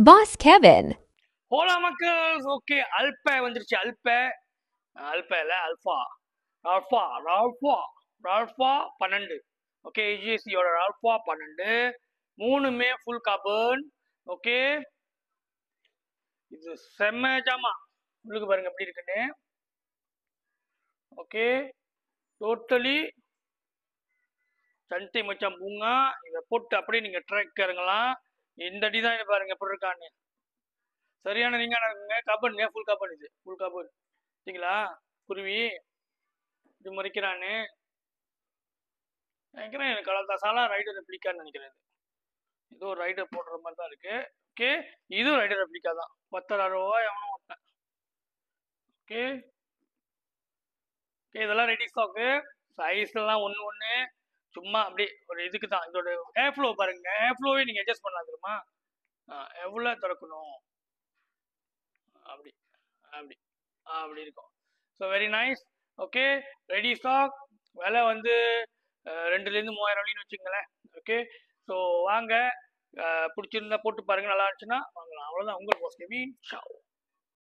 Boss Kevin. ஹோலா மக்கள்ஸ் okay அல்ப வந்துருச்சு அல்ப இல்ல அல்ஃபா ரால்ஃபா 12 ஓகே EGCயோட ரால்ஃபா 12 மூணுமே ஃபுல் கார்பன் ஓகே இது செம்ம ஜாமா உங்களுக்கு பாருங்க எப்படி இருக்குன்னு ஓகே டோட்டலி சண்டை மச்சான் பூங்கா இதை போட்டு அப்படியே நீங்க ட்ராக் இறங்கலாம் இந்த டிசைன் பாருங்க எப்படி இருக்கான்னு சரியான நீங்க கார்பன் ஃபுல் கார்பன் இது ஃபுல் கார்பன் சரிங்களா குருவி இது மறைக்கிறான்னு நினைக்கிறேன் எனக்கு கலந்தாசாலா ரைடர் ரெப்ளிகான்னு நினைக்கிறேன் இது ஒரு ரைடர் போடுற மாதிரி தான் இருக்கு ஓகே இதுவும் ரைடர் ரெப்ளிகா தான் 10,000 ரூபாய் எவனும் ஓட்டேன் ஓகே ஓகே இதெல்லாம் ரெடி ஸ்டாக்கு சைஸ்லாம் ஒன்று சும்மா அப்படி ஒரு இதுக்கு தான் இதோட ஏர்ஃப்ளோ பாருங்க ஏர்ஃப்ளோவே நீங்கள் அட்ஜஸ்ட் பண்ணலாம் தெரியுமா எவ்வளோ திறக்கணும் அப்படி அப்படி அப்படி இருக்கும் so very nice okay ready stock விலை வந்து 2,000 3,000 வரையும் வச்சுங்களேன் ஓகே ஸோ வாங்க பிடிச்சிருந்தா போட்டு பாருங்க நல்லா இருந்துச்சுன்னா வாங்கலாம் அவ்வளோதான் உங்களுக்கு